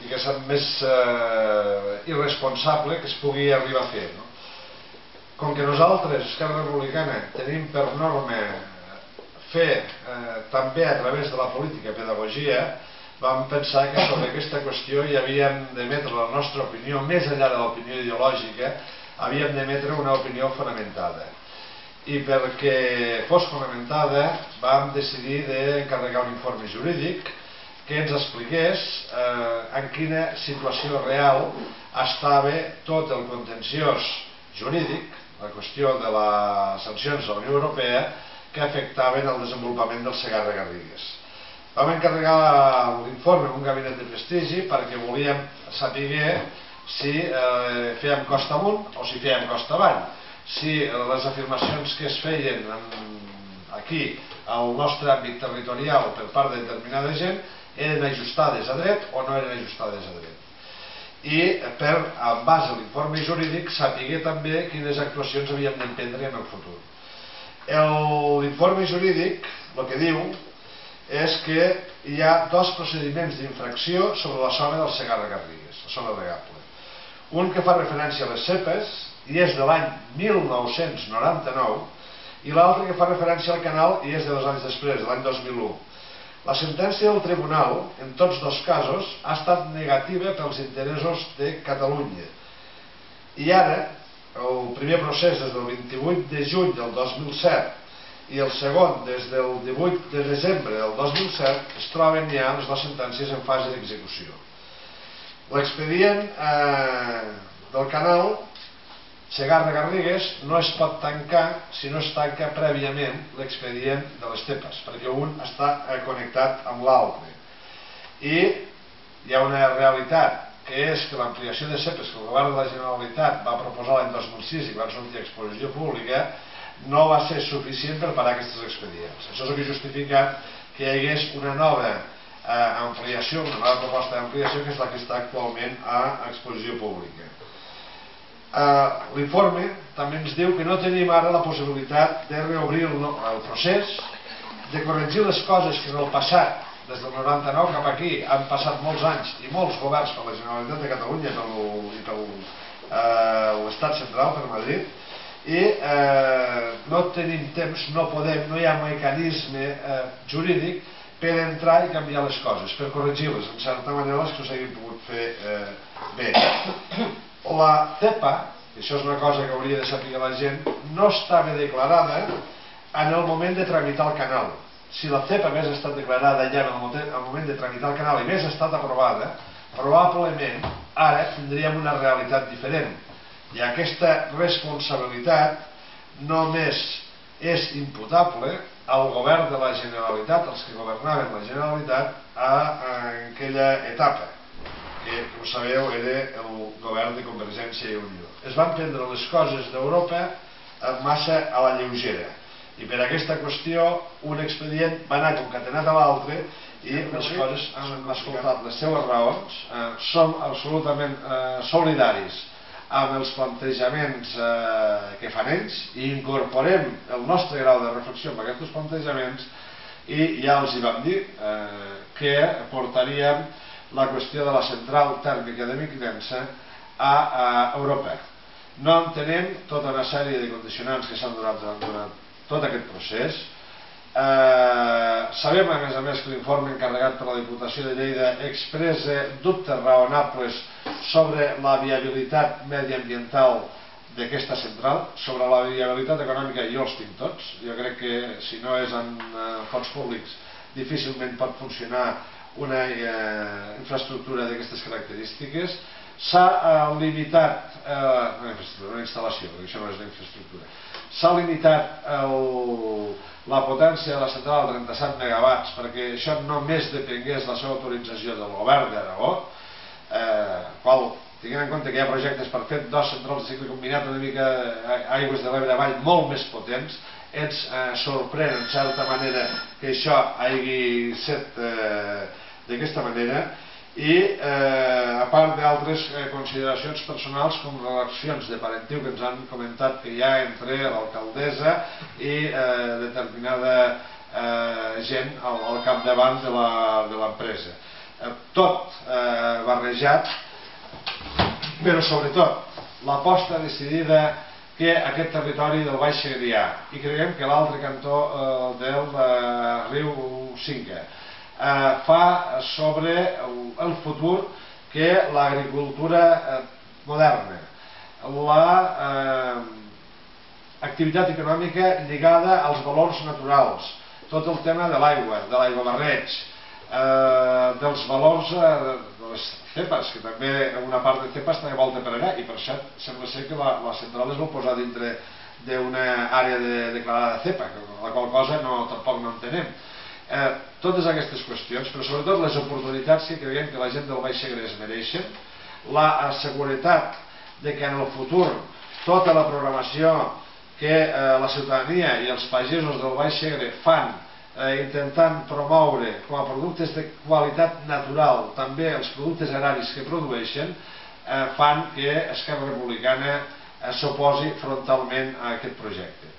diguéssim, més irresponsable que es pugui arribar a fer. Com que nosaltres, Esquerra Republicana, tenim per norma fer també a través de la política pedagogia, vam pensar que sobre aquesta qüestió hi havíem d'emetre la nostra opinió, més enllà de l'opinió ideològica, havíem d'emetre una opinió fonamentada. I perquè fos fonamentada vam decidir d'encarregar un informe jurídic que ens expliqués en quina situació real estava tot el contenciós jurídic, la qüestió de les sancions de la Unió Europea que afectaven el desenvolupament del Segarra-Garrigues. Vam encarregar l'informe a un gabinet de prestigi perquè volíem saber si fèiem costa amunt o si fèiem costa avall, si les afirmacions que es feien aquí al nostre àmbit territorial per part de determinada gent eren ajustades a dret o no eren ajustades a dret. I per, en base a l'informe jurídic, saber també quines actuacions havíem d'emprendre en el futur. L'informe jurídic el que diu és que hi ha dos procediments d'infracció sobre la zona del Segarra-Garrigues, la zona regable. Un que fa referència a les CEPes, i és de l'any 1999, i l'altre que fa referència al canal i és de 2 anys després, de l'any 2001. La sentència del tribunal, en tots dos casos, ha estat negativa pels interessos de Catalunya. I ara, el primer procés des del 28 de juny del 2007 i el segon des del 18 de desembre del 2007, es troben ja les dues sentències en fase d'execució. L'expedient del canal Segarra-Garrigues no es pot tancar si no es tanca prèviament l'expedient de les CEPes, perquè un està connectat amb l'altre. I hi ha una realitat, que és que l'ampliació de CEPes que el govern de la Generalitat va proposar l'any 2006 i que van sortir a exposició pública, no va ser suficient per parar aquests expedients. Això és el que ha justificat que hi hagués una nova ampliació, una nova proposta d'ampliació, que és la que està actualment a exposició pública. L'informe també ens diu que no tenim ara la possibilitat de reobrir el procés, de corregir les coses que en el passat, des del 99 cap aquí, han passat molts anys i molts governs per la Generalitat de Catalunya i per l'Estat central, per Madrid, i no tenim temps, no podem, no hi ha mecanisme jurídic per entrar i canviar les coses, per corregir-les, en certa manera les que s'hagin pogut fer bé. La CEPA, i això és una cosa que hauria de saber la gent, no estava declarada en el moment de tramitar el canal. Si la CEPA hagués estat declarada ja en el moment de tramitar el canal i hagués estat aprovada, probablement ara tindríem una realitat diferent. I aquesta responsabilitat només és imputable al govern de la Generalitat, als que governaven la Generalitat en aquella etapa, que, com sabeu, era el govern de Convergència i Unió. Es van prendre les coses d'Europa massa a la lleugera, i per aquesta qüestió un expedient va anar concatenat a l'altre i les coses han escoltat les seues raons. Som absolutament solidaris amb els plantejaments que fan ells i incorporem el nostre grau de reflexió amb aquests plantejaments, i ja els hi vam dir que portaríem la qüestió de la central tèrmica de Mequinensa a Europa. No entenem tota una sèrie de condicionants que s'han donat durant tot aquest procés. Sabem, a més, que l'informe encarregat per la Diputació de Lleida expressa dubtes raonables sobre la viabilitat mediambiental d'aquesta central. Sobre la viabilitat econòmica jo els tinc tots. Jo crec que si no és en fons públics difícilment pot funcionar una infraestructura d'aquestes característiques. S'ha limitat una instal·lació, perquè això no és una infraestructura. S'ha limitat la potència de la central a 37 megawatts perquè això només depengués de la seva autorització del govern d'Aragó, qual, tenint en compte que hi ha projectes per fer dos centrals de cicle combinat una mica aigües de l'Ebre avall molt més potents, ens sorprèn en certa manera que això hagi set d'aquesta manera, i a part d'altres consideracions personals com relacions de parentiu que ens han comentat que hi ha entre l'alcaldessa i determinada gent al capdavant de l'empresa. Tot barrejat planejat, però sobretot l'aposta decidida que aquest territori del Baix Segrià i creiem que l'altre cantó del riu Cinca fa sobre el futur que l'agricultura moderna, l'activitat econòmica lligada als valors naturals, tot el tema de l'aiguabarreig, dels valors de les cepes, que també una part de cepes també volta per allà, i per això sembla ser que la central es vol posar dintre d'una àrea declarada cepa, la qual cosa tampoc no entenem. Totes aquestes qüestions, però sobretot les oportunitats que creiem que la gent del Baix Segre es mereixen, la seguretat de que en el futur tota la programació que la ciutadania i els pagesos del Baix Segre fan intentant promoure com a productes de qualitat natural també els productes agraris que produeixen, fan que Esquerra Republicana s'oposi frontalment a aquest projecte.